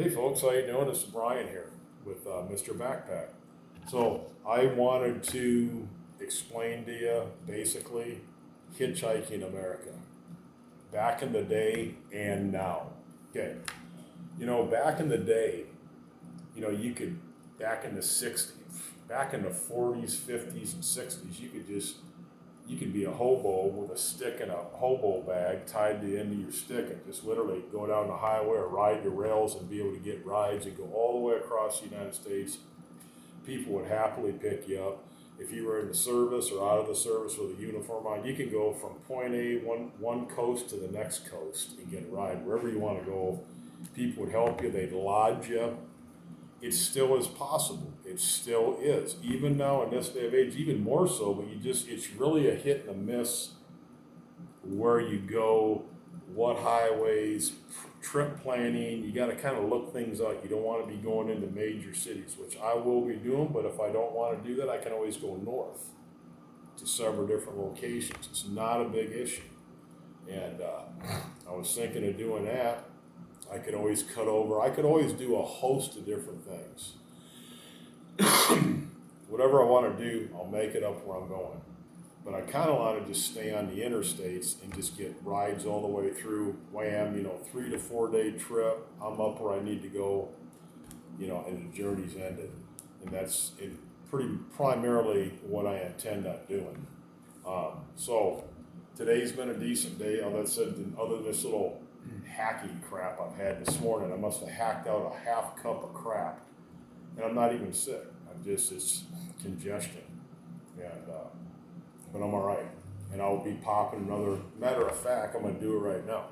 Hey folks, how you doing? This is Brian here with Mr. Backpack. So I wanted to explain to you basically hitchhiking America, back in the day and now. Okay, back in the day, you could, back in the 60s, back in the 40s, 50s, and 60s, you could be a hobo with a stick and a hobo bag tied to the end of your stick and just literally go down the highway or ride the rails and be able to get rides and go all the way across the United States. People would happily pick you up. If you were in the service or out of the service with a uniform on, you can go from point A, one coast to the next coast and get a ride wherever you want to go. People would help you. They'd lodge you. It still is possible. It still is. Even now in this day of age, even more so, but it's really a hit and a miss where you go, what highways, trip planning. You got to kind of look things out. You don't want to be going into major cities, which I will be doing, but if I don't want to do that, I can always go north to several different locations. It's not a big issue. And I was thinking of doing that. I could always cut over. I could always do a host of different things. Whatever I want to do, I'll make it up where I'm going. But I kind of want to just stay on the interstates and just get rides all the way through. Wham, 3 to 4 day trip. I'm up where I need to go, and the journey's ended. And that's pretty primarily what I intend on doing. So today's been a decent day. Other than this little hacking crap I've had this morning. I must have hacked out a half cup of crap, and I'm not even sick. It's congestion, and but I'm all right. And I'll be popping another. Matter of fact, I'm gonna do it right now.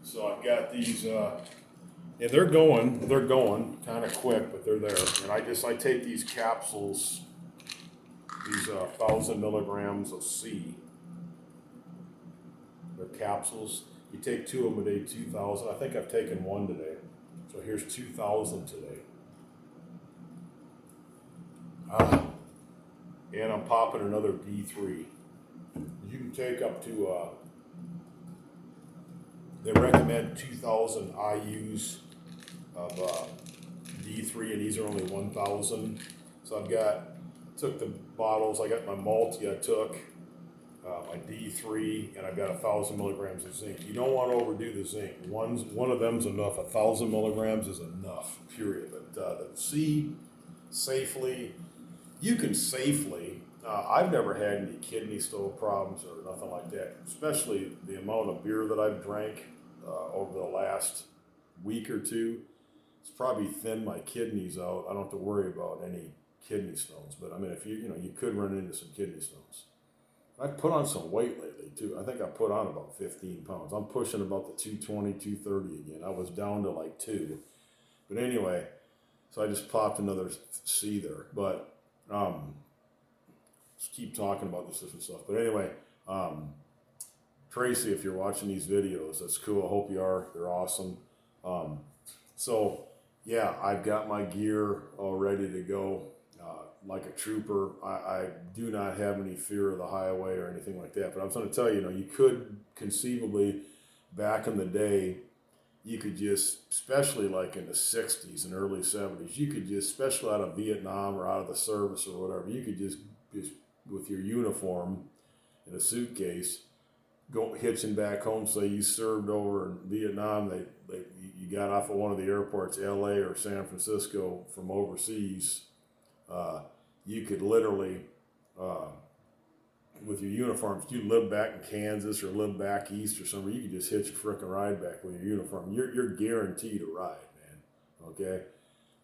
So I've got these. Yeah, they're going kind of quick, but they're there. And I take these capsules, these 1,000 milligrams of C. They're capsules. You take 2 of them a day, 2,000. I think I've taken 1 today. So here's 2,000 today. And I'm popping another D3. You can take up to, they recommend 2,000 IUs of D3, and these are only 1,000. So took the bottles, I got my multi, I took my D3, and I've got 1,000 milligrams of zinc. You don't want to overdo the zinc. One of them's enough. 1,000 milligrams is enough, period. But the C, you can safely, I've never had any kidney stone problems or nothing like that, especially the amount of beer that I've drank over the last week or two. It's probably thinned my kidneys out. I don't have to worry about any kidney stones, but I mean, if you could run into some kidney stones. I've put on some weight lately too. I think I put on about 15 pounds. I'm pushing about the 220, 230 again. I was down to like 2. But anyway, so I just popped another C there. But just keep talking about this different stuff. But anyway, Tracy, if you're watching these videos, that's cool. I hope you are. They're awesome. So yeah, I've got my gear all ready to go. Like a trooper, I do not have any fear of the highway or anything like that. But I was going to tell you, you could conceivably, back in the day, you could just, especially like in the 60s and early 70s, you could just, especially out of Vietnam or out of the service or whatever, you could just with your uniform in a suitcase, go hitching back home. Say you served over in Vietnam, you got off at one of the airports, LA or San Francisco from overseas. You could literally, with your uniform, if you live back in Kansas or live back east or somewhere, you could just hitch a frickin' ride back with your uniform. You're guaranteed a ride, man. Okay,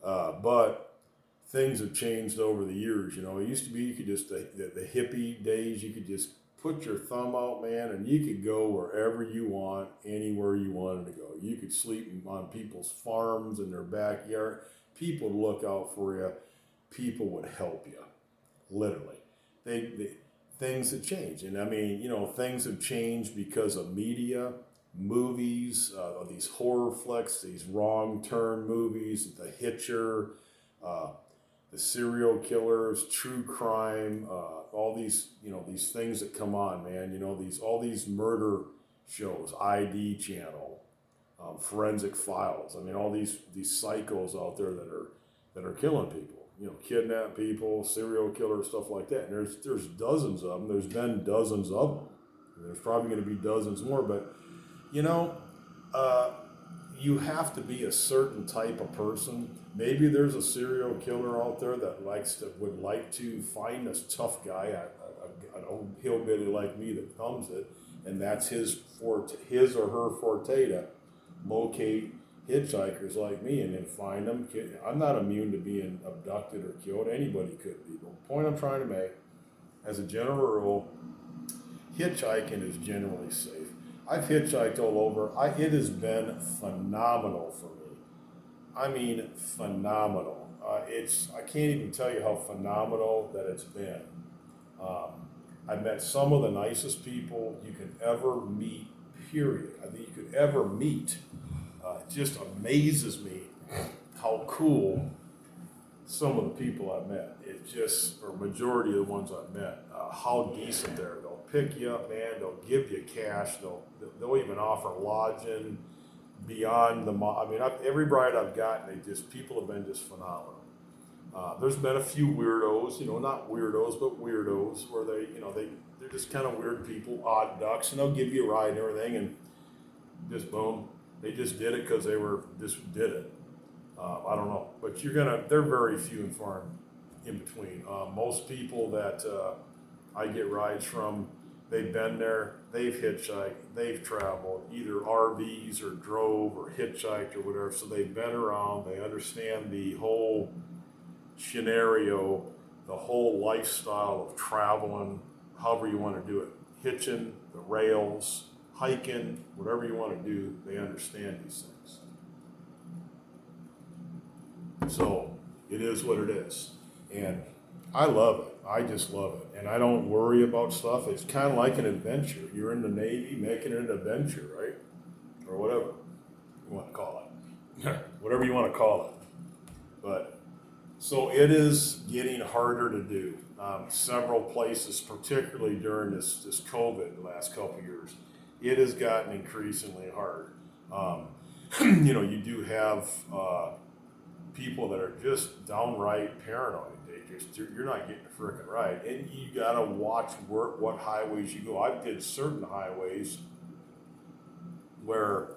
but things have changed over the years. It used to be you could just the hippie days. You could just put your thumb out, man, and you could go wherever you want, anywhere you wanted to go. You could sleep on people's farms in their backyard. People would look out for you. People would help you, literally. Things have changed, and I mean, things have changed because of media, movies, these horror flicks, these wrong turn movies, The Hitcher, the serial killers, true crime, all these, these things that come on, man. All these murder shows, ID Channel, Forensic Files. I mean, all these psychos out there that are killing people. You know, kidnap people, serial killers, stuff like that. And there's dozens of them. There's been dozens of them. There's probably going to be dozens more. But you know, you have to be a certain type of person. Maybe there's a serial killer out there that would like to find this tough guy, an old hillbilly like me that thumbs it, and that's his or her forte to locate hitchhikers like me and then find them. I'm not immune to being abducted or killed. Anybody could be. But the point I'm trying to make, as a general rule, hitchhiking is generally safe. I've hitchhiked all over. It has been phenomenal for me. I mean, phenomenal. I can't even tell you how phenomenal that it's been. I've met some of the nicest people you can ever meet, period. I think you could ever meet. It just amazes me how cool some of the people I've met. Or majority of the ones I've met, how decent they are. They'll pick you up, man. They'll give you cash. They'll even offer lodging beyond every ride I've gotten, people have been just phenomenal. There's been a few weirdos, not weirdos, but weirdos where they're just kind of weird people, odd ducks, and they'll give you a ride and everything, and just boom, they just did it because just did it. I don't know, but they're very few and far in between. Most people that I get rides from, they've been there, they've hitchhiked, they've traveled, either RVs or drove or hitchhiked or whatever. So they've been around, they understand the whole scenario, the whole lifestyle of traveling, however you want to do it. Hitching, the rails, hiking, whatever you want to do, they understand these things. So it is what it is. And I love it. I just love it. And I don't worry about stuff. It's kind of like an adventure. You're in the Navy making it an adventure, right? Or whatever you want to call it. Whatever you want to call it. But so it is getting harder to do. Several places, particularly during this COVID the last couple of years, it has gotten increasingly hard. You do have people that are just downright paranoid. You're not getting a freaking ride, and you gotta watch what highways you go. I did certain highways where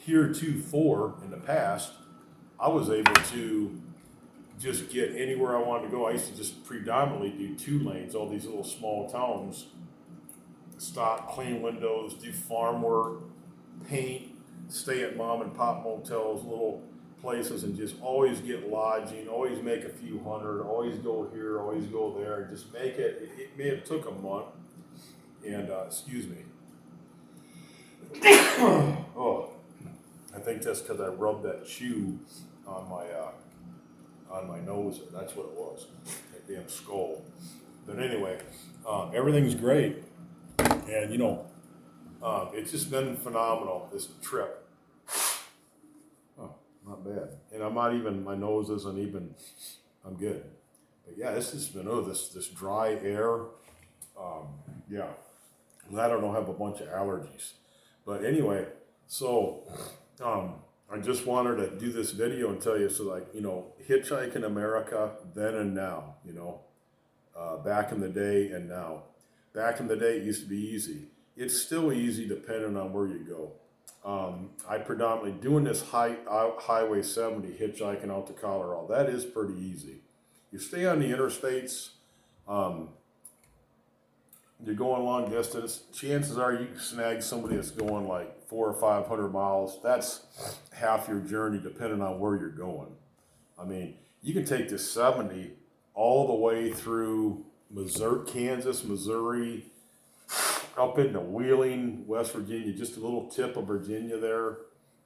heretofore in the past, I was able to just get anywhere I wanted to go. I used to just predominantly do 2 lanes, all these little small towns, stop, clean windows, do farm work, paint, stay at mom and pop motels, little places, and just always get lodging, always make a few hundred, always go here, always go there, and just make it. It may have took a month, and excuse me. Oh, I think that's because I rubbed that chew on my nose. That's what it was. That damn skull. But anyway, everything's great, and it's just been phenomenal, this trip. Not bad. And my nose isn't even, I'm good. But yeah, this has been, this dry air. Yeah. Glad I don't have a bunch of allergies. But anyway, so I just wanted to do this video and tell you, hitchhiking America then and now, back in the day and now. Back in the day, it used to be easy. It's still easy depending on where you go. I predominantly doing this Highway 70 hitchhiking out to Colorado. That is pretty easy. You stay on the interstates, you're going long distance. Chances are you can snag somebody that's going like 400 or 500 miles. That's half your journey, depending on where you're going. I mean, you can take this 70 all the way through Kansas, Missouri, up into Wheeling, West Virginia, just a little tip of Virginia there.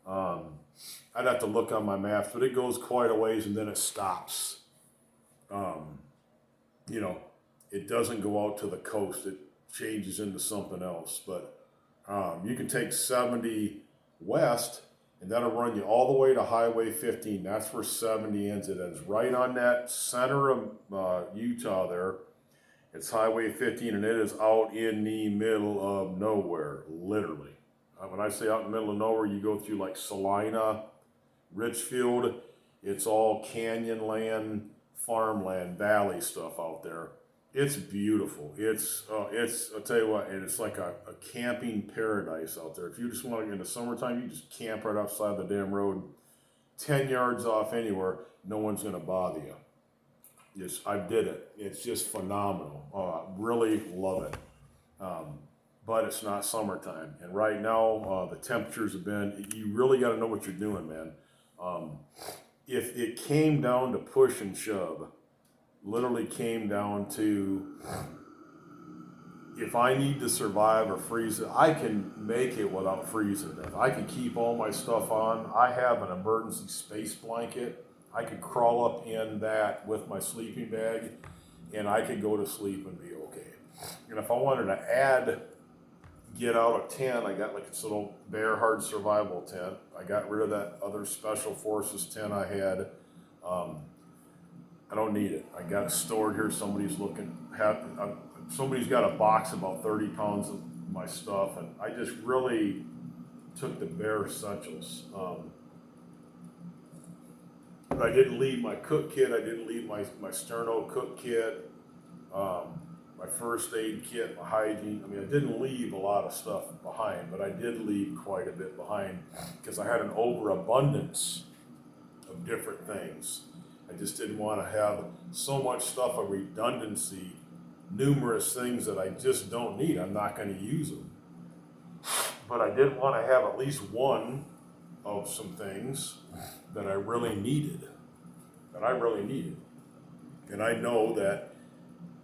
I'd have to look on my maps, but it goes quite a ways and then it stops. It doesn't go out to the coast. It changes into something else. But you can take 70 west, and that'll run you all the way to Highway 15. That's where 70 ends. It ends right on that center of Utah there. It's Highway 15, and it is out in the middle of nowhere, literally. When I say out in the middle of nowhere, you go through like Salina, Richfield. It's all canyon land, farmland, valley stuff out there. It's beautiful. I'll tell you what, and it's like a camping paradise out there. If you just want to, in the summertime, you just camp right outside the damn road, 10 yards off anywhere, no one's going to bother you. Yes, I did it. It's just phenomenal. Really love it. But it's not summertime. And right now, the temperatures have been, you really got to know what you're doing, man. If it came down to push and shove, literally came down to, if I need to survive or freeze it, I can make it without freezing it. I can keep all my stuff on. I have an emergency space blanket. I could crawl up in that with my sleeping bag, and I could go to sleep and be okay. And if I wanted to get out a tent, I got like this little Bear Hard survival tent. I got rid of that other Special Forces tent I had. I don't need it. I got it stored here. Somebody's got a box about 30 pounds of my stuff, and I just really took the bare essentials. But I didn't leave my cook kit. I didn't leave my sterno cook kit, my first aid kit, my hygiene. I mean, I didn't leave a lot of stuff behind, but I did leave quite a bit behind because I had an overabundance of different things. I just didn't want to have so much stuff, a redundancy, numerous things that I just don't need. I'm not going to use them. But I did want to have at least one of some things that I really needed. And I know that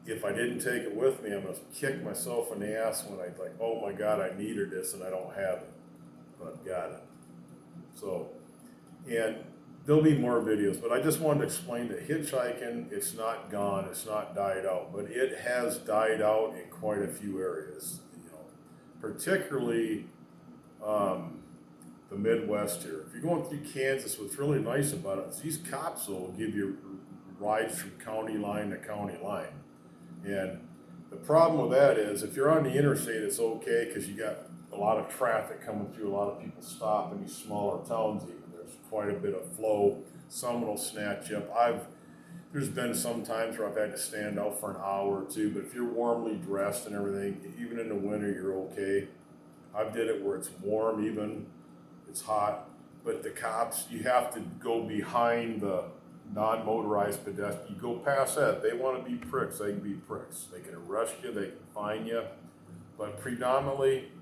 if I didn't take it with me, I'm going to kick myself in the ass when I like, oh my God, I needed this and I don't have it. But I've got it. So, and there'll be more videos, but I just wanted to explain that hitchhiking, it's not gone, it's not died out, but it has died out in quite a few areas, particularly the Midwest here. If you're going through Kansas, what's really nice about it is these cops will give you rides from county line to county line. And the problem with that is if you're on the interstate, it's okay because you got a lot of traffic coming through, a lot of people stop in these smaller towns even. There's quite a bit of flow. Someone will snatch you up. There's been some times where I've had to stand out for an hour or two, but if you're warmly dressed and everything, even in the winter, you're okay. I did it where it's warm even, it's hot, but the cops, you have to go behind the non-motorized pedestrian. You go past that, they want to be pricks, they can be pricks. They can arrest you, they can fine you, but predominantly,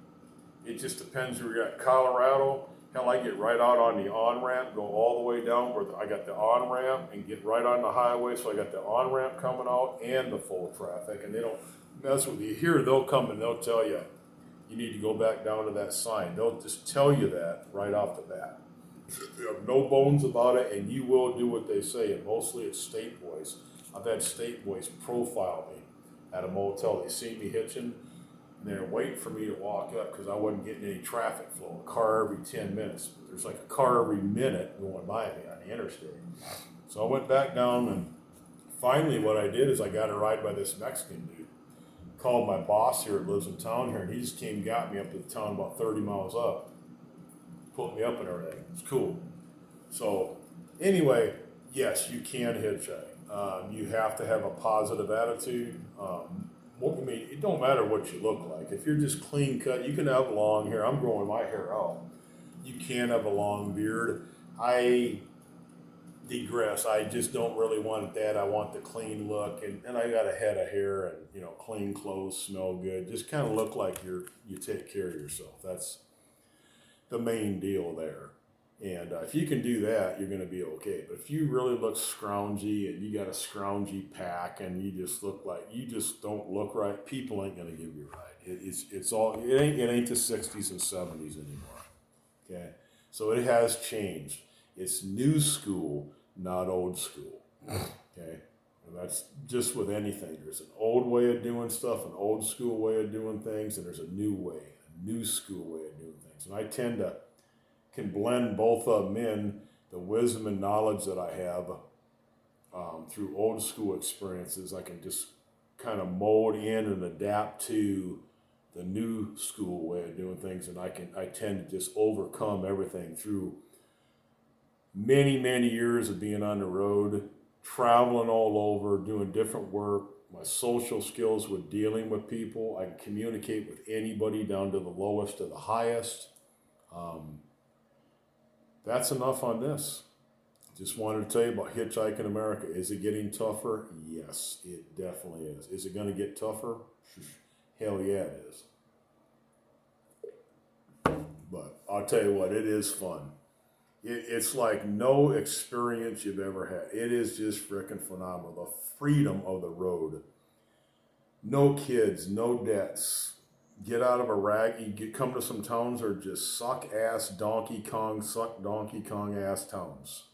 it just depends where you're at. Colorado, hell, I get right out on the on-ramp, go all the way down where I got the on-ramp and get right on the highway, so I got the on-ramp coming out and the full traffic, and they don't mess with you. Here, they'll come and they'll tell you, you need to go back down to that sign. They'll just tell you that right off the bat. You have no bones about it, and you will do what they say, and mostly it's state boys. I've had state boys profile me at a motel. They see me hitching, and they're waiting for me to walk up because I wasn't getting any traffic flow. A car every 10 minutes. There's like a car every minute going by me on the interstate. So I went back down, and finally what I did is I got a ride by this Mexican dude. Called my boss here that lives in town here, and he just came and got me up to the town about 30 miles up. Put me up and everything. It's cool. So anyway, yes, you can hitchhike. You have to have a positive attitude. It don't matter what you look like. If you're just clean cut, you can have long hair. I'm growing my hair out. You can have a long beard. I digress. I just don't really want that. I want the clean look, and I got a head of hair and clean clothes, smell good. Just kind of look like you take care of yourself. That's the main deal there. And if you can do that, you're going to be okay. But if you really look scroungy and you got a scroungy pack and you just look like you just don't look right, people ain't going to give you a ride. It ain't the 60s and 70s anymore. Okay, so it has changed. It's new school, not old school. Okay, and that's just with anything. There's an old way of doing stuff, an old school way of doing things, and there's a new way, a new school way of doing things. And I can blend both of them in, the wisdom and knowledge that I have through old school experiences. I can just kind of mold in and adapt to the new school way of doing things, and I tend to just overcome everything through many years of being on the road, traveling all over, doing different work. My social skills with dealing with people, I can communicate with anybody down to the lowest to the highest. That's enough on this. Just wanted to tell you about Hitchhiking America. Is it getting tougher? Yes, it definitely is. Is it going to get tougher? Hell yeah, it is. But I'll tell you what, it is fun. It's like no experience you've ever had. It is just freaking phenomenal. The freedom of the road. No kids, no debts. Get out of a rag. Come to some towns that are just suck Donkey Kong ass towns.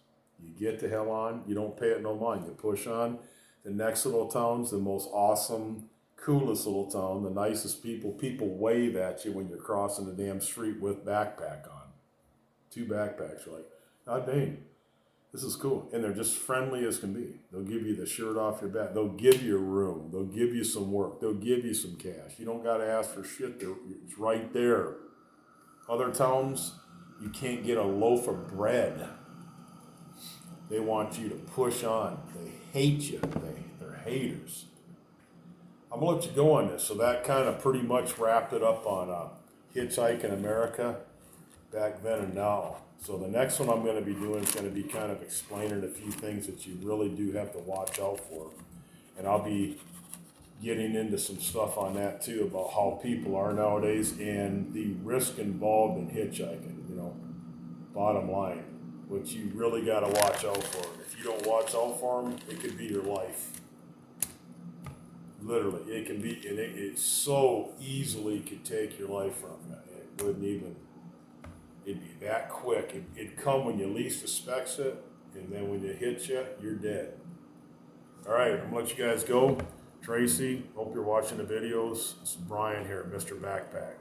You get the hell on. You don't pay it no mind. You push on. The next little town's the most awesome, coolest little town. The nicest people. People wave at you when you're crossing the damn street with backpack on. 2 backpacks. You're like, God dang, this is cool. And they're just friendly as can be. They'll give you the shirt off your back. They'll give you a room. They'll give you some work. They'll give you some cash. You don't got to ask for shit. It's right there. Other towns, you can't get a loaf of bread. They want you to push on. They hate you. They're haters. I'm going to let you go on this. So that kind of pretty much wrapped it up on Hitchhiking America. Back then and now. So the next one I'm going to be doing is going to be kind of explaining a few things that you really do have to watch out for. And I'll be getting into some stuff on that too, about how people are nowadays and the risk involved in hitchhiking, bottom line, which you really got to watch out for. If you don't watch out for them, it could be your life. Literally, it can be, and it so easily could take your life from you. It wouldn't even... It'd be that quick. It'd come when you least expect it, and then when it hits you, you're dead. All right, I'm gonna let you guys go. Tracy, hope you're watching the videos. This is Brian here, Mr. Backpack.